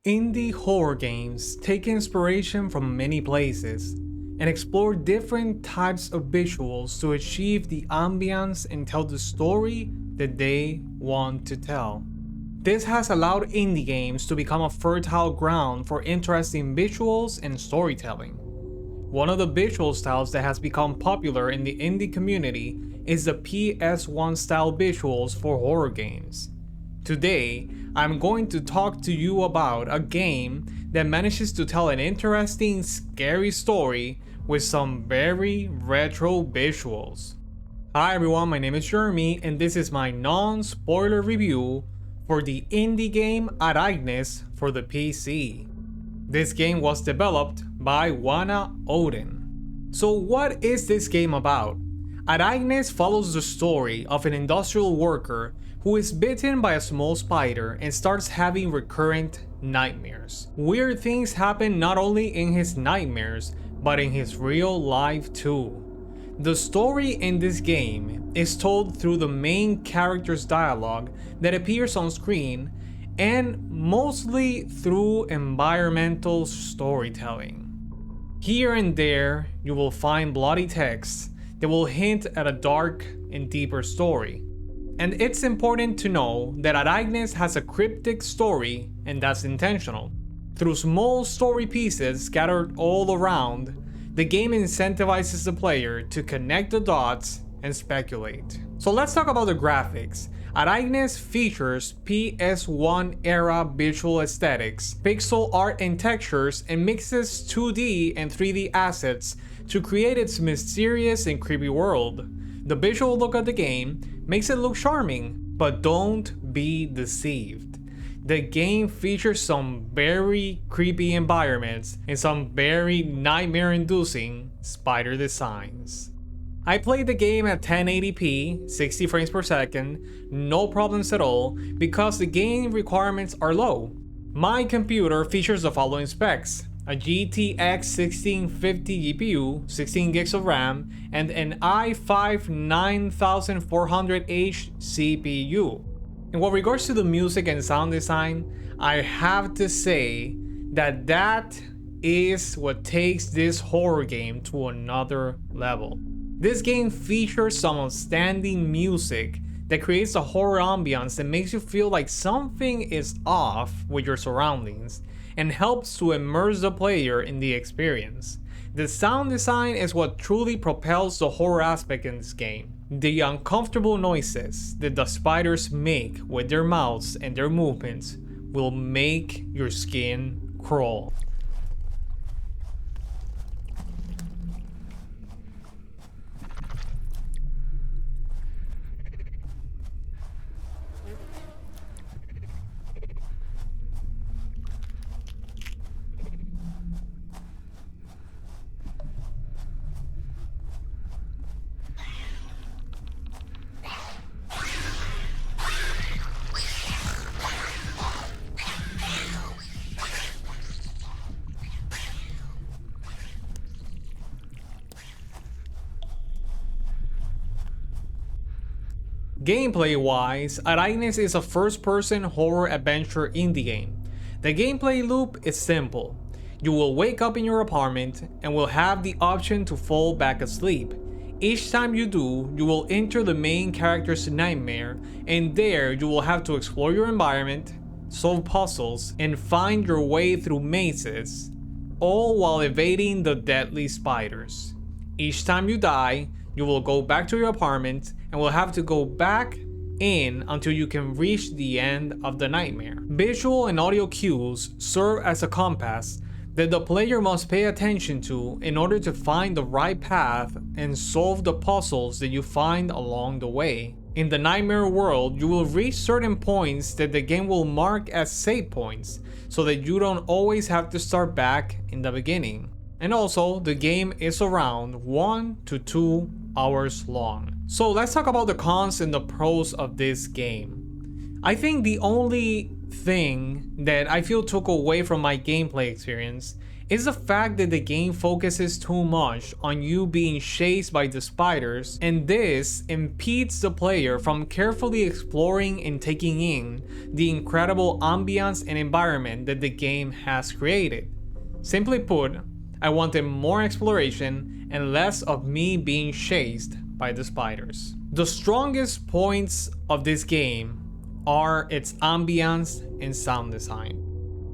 Indie horror games take inspiration from many places and explore different types of visuals to achieve the ambience and tell the story that they want to tell. This has allowed indie games to become a fertile ground for interesting visuals and storytelling. One of the visual styles that has become popular in the indie community is the PS1 style visuals for horror games. Today, I'm going to talk to you about a game that manages to tell an interesting, scary story with some very retro visuals. Hi everyone, my name is Jeremy and this is my non-spoiler review for the indie game Araignees for the PC. This game was developed by Wana Odin. So what is this game about? Araignees follows the story of an industrial worker who is bitten by a small spider and starts having recurrent nightmares. Weird things happen not only in his nightmares, but in his real life too. The story in this game is told through the main character's dialogue that appears on screen and mostly through environmental storytelling. Here and there, you will find bloody texts that will hint at a dark and deeper story. And it's important to know that Araignees has a cryptic story, and that's intentional. Through small story pieces scattered all around, the game incentivizes the player to connect the dots and speculate. So let's talk about the graphics. Araignees features PS1 era visual aesthetics, pixel art and textures, and mixes 2D and 3D assets to create its mysterious and creepy world. The visual look of the game makes it look charming, but don't be deceived. The game features some very creepy environments and some very nightmare-inducing spider designs. I played the game at 1080p, 60 frames per second, no problems at all, because the game requirements are low. My computer features the following specs: a GTX 1650 GPU, 16 gigs of RAM, and an i5 9400H CPU. In what regards to the music and sound design, I have to say that is what takes this horror game to another level. This game features some outstanding music that creates a horror ambiance that makes you feel like something is off with your surroundings and helps to immerse the player in the experience. The sound design is what truly propels the horror aspect in this game. The uncomfortable noises that the spiders make with their mouths and their movements will make your skin crawl. Gameplay-wise, Araignees is a first-person horror adventure indie game. The gameplay loop is simple. You will wake up in your apartment and will have the option to fall back asleep. Each time you do, you will enter the main character's nightmare, and there you will have to explore your environment, solve puzzles, and find your way through mazes, all while evading the deadly spiders. Each time you die, you will go back to your apartment and will have to go back in until you can reach the end of the nightmare. Visual and audio cues serve as a compass that the player must pay attention to in order to find the right path and solve the puzzles that you find along the way. In the nightmare world, you will reach certain points that the game will mark as save points, so that you don't always have to start back in the beginning. And also, the game is around 1 to 2 hours long. So let's talk about the cons and the pros of this game. I think the only thing that I feel took away from my gameplay experience is the fact that the game focuses too much on you being chased by the spiders, and this impedes the player from carefully exploring and taking in the incredible ambience and environment that the game has created. Simply put, I wanted more exploration and less of me being chased by the spiders. The strongest points of this game are its ambience and sound design.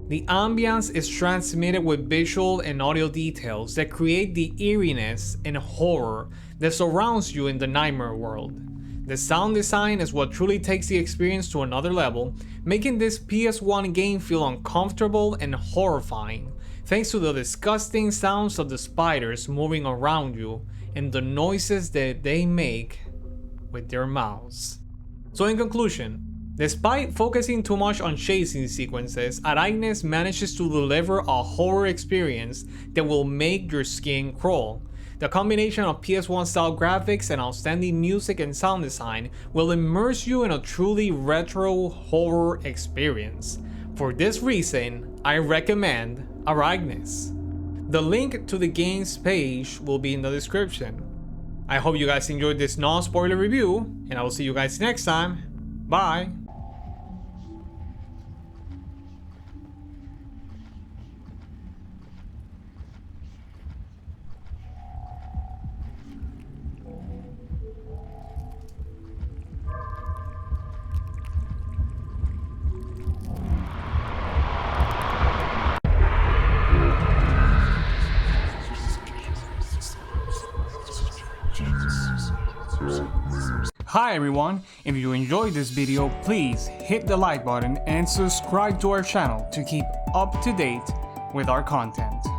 The ambience is transmitted with visual and audio details that create the eeriness and horror that surrounds you in the nightmare world. The sound design is what truly takes the experience to another level, making this PS1 game feel uncomfortable and horrifying, thanks to the disgusting sounds of the spiders moving around you and the noises that they make with their mouths. So in conclusion, despite focusing too much on chasing sequences, Araignees manages to deliver a horror experience that will make your skin crawl. The combination of PS1 style graphics and outstanding music and sound design will immerse you in a truly retro horror experience. For this reason, I recommend Araignees. The link to the game's page will be in the description. I hope you guys enjoyed this non-spoiler review, and I will see you guys next time. Bye! Hi everyone, if you enjoyed this video, please hit the like button and subscribe to our channel to keep up to date with our content.